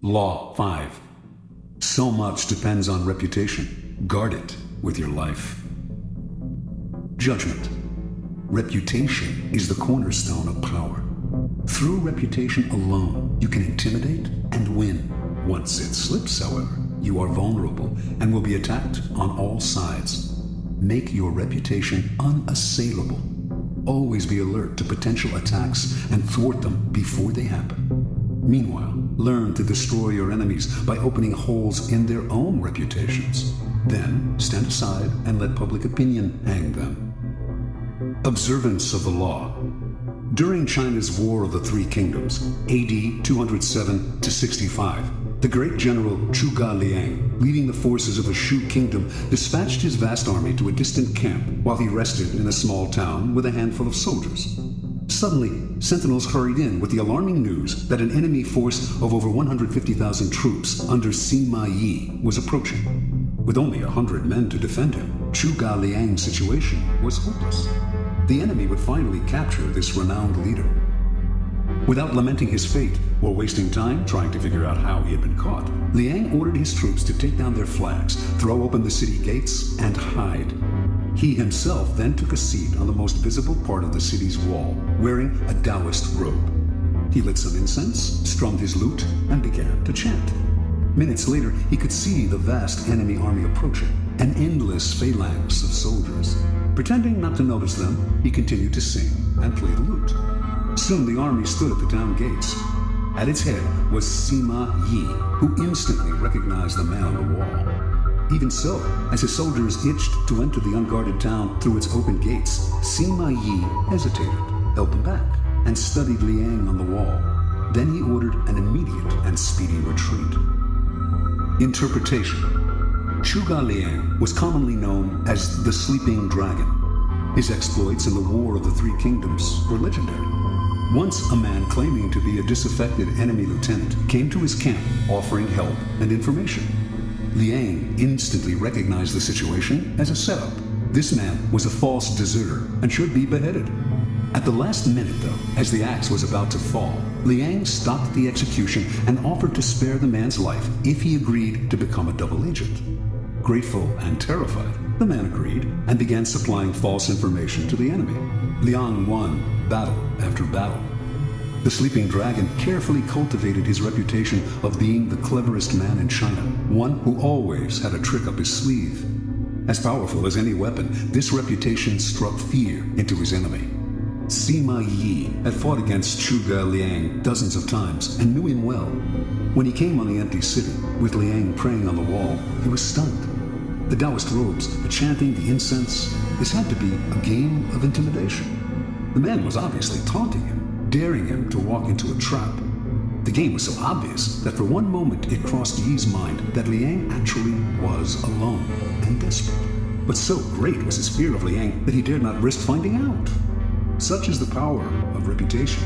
Law 5. So much depends on reputation. Guard it with your life. Judgment. Reputation is the cornerstone of power. Through reputation alone, you can intimidate and win. Once it slips, however, you are vulnerable and will be attacked on all sides. Make your reputation unassailable. Always be alert to potential attacks and thwart them before they happen. Meanwhile, learn to destroy your enemies by opening holes in their own reputations. Then stand aside and let public opinion hang them. Observance of the law. During China's War of the Three Kingdoms, AD 207 to 65, the great general Zhuge Liang, leading the forces of the Shu kingdom, dispatched his vast army to a distant camp while he rested in a small town with a handful of soldiers. Suddenly, sentinels hurried in with the alarming news that an enemy force of over 150,000 troops under Sima Yi was approaching. With only 100 men to defend him, Zhuge Liang's situation was hopeless. The enemy would finally capture this renowned leader. Without lamenting his fate or wasting time trying to figure out how he had been caught, Liang ordered his troops to take down their flags, throw open the city gates, and hide. He himself then took a seat on the most visible part of the city's wall, wearing a Taoist robe. He lit some incense, strummed his lute, and began to chant. Minutes later, he could see the vast enemy army approaching, an endless phalanx of soldiers. Pretending not to notice them, he continued to sing and play the lute. Soon the army stood at the town gates. At its head was Sima Yi, who instantly recognized the man on the wall. Even so, as his soldiers itched to enter the unguarded town through its open gates, Sima Yi hesitated, held them back, and studied Liang on the wall. Then he ordered an immediate and speedy retreat. Interpretation. Zhuge Liang was commonly known as the Sleeping Dragon. His exploits in the War of the Three Kingdoms were legendary. Once a man claiming to be a disaffected enemy lieutenant came to his camp offering help and information. Liang instantly recognized the situation as a setup. This man was a false deserter and should be beheaded. At the last minute, though, as the axe was about to fall, Liang stopped the execution and offered to spare the man's life if he agreed to become a double agent. Grateful and terrified, the man agreed and began supplying false information to the enemy. Liang won battle after battle. The Sleeping Dragon carefully cultivated his reputation of being the cleverest man in China, one who always had a trick up his sleeve. As powerful as any weapon, this reputation struck fear into his enemy. Sima Yi had fought against Zhuge Liang dozens of times and knew him well. When he came on the empty city, with Liang praying on the wall, he was stunned. The Taoist robes, the chanting, the incense, this had to be a game of intimidation. The man was obviously taunting him, daring him to walk into a trap. The game was so obvious that for one moment it crossed Yi's mind that Liang actually was alone and desperate. But so great was his fear of Liang that he dared not risk finding out. Such is the power of reputation.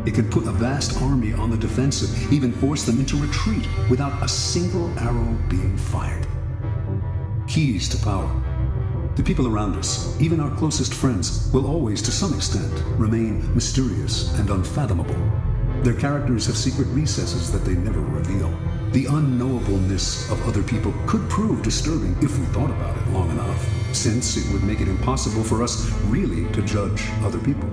It can put a vast army on the defensive, even force them into retreat without a single arrow being fired. Keys to power. The people around us, even our closest friends, will always, to some extent, remain mysterious and unfathomable. Their characters have secret recesses that they never reveal. The unknowableness of other people could prove disturbing if we thought about it long enough, since it would make it impossible for us really to judge other people.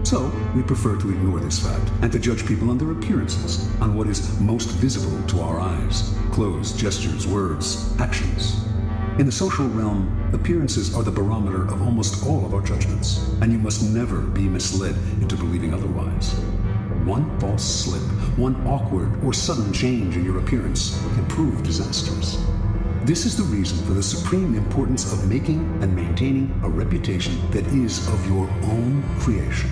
So, we prefer to ignore this fact and to judge people on their appearances, on what is most visible to our eyes: clothes, gestures, words, actions. In the social realm, appearances are the barometer of almost all of our judgments, and you must never be misled into believing otherwise. One false slip, one awkward or sudden change in your appearance can prove disastrous. This is the reason for the supreme importance of making and maintaining a reputation that is of your own creation.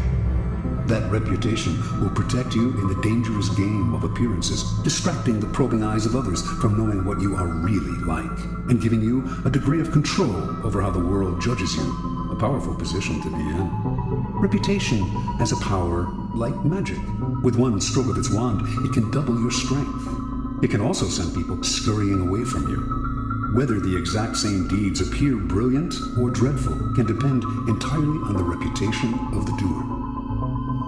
That reputation will protect you in the dangerous game of appearances, distracting the probing eyes of others from knowing what you are really like, and giving you a degree of control over how the world judges you, a powerful position to be in. Reputation has a power like magic. With one stroke of its wand, it can double your strength. It can also send people scurrying away from you. Whether the exact same deeds appear brilliant or dreadful can depend entirely on the reputation of the doer.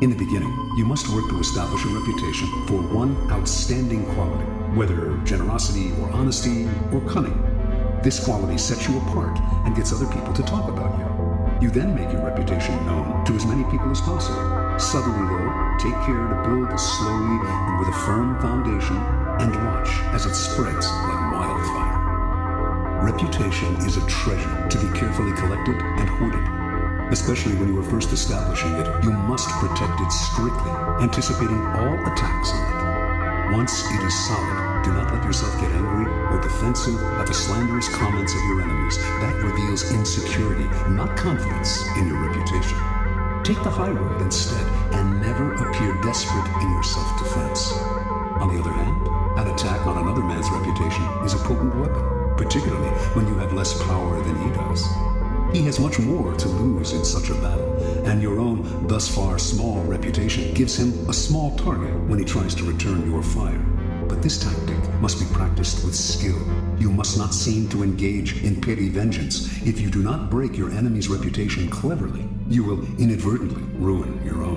In the beginning, you must work to establish a reputation for one outstanding quality, whether generosity or honesty or cunning. This quality sets you apart and gets other people to talk about you. You then make your reputation known to as many people as possible. Subtly though, take care to build this slowly and with a firm foundation, and watch as it spreads like wildfire. Reputation is a treasure to be carefully collected and hoarded. Especially when you are first establishing it, you must protect it strictly, anticipating all attacks on it. Once it is solid, do not let yourself get angry or defensive at the slanderous comments of your enemies. That reveals insecurity, not confidence in your reputation. Take the high road instead, and never appear desperate in your self-defense. On the other hand, an attack on another man's reputation is a potent weapon, particularly when you have less power than he does. He has much more to lose in such a battle, and your own, thus far small reputation gives him a small target when he tries to return your fire. But this tactic must be practiced with skill. You must not seem to engage in petty vengeance. If you do not break your enemy's reputation cleverly, you will inadvertently ruin your own.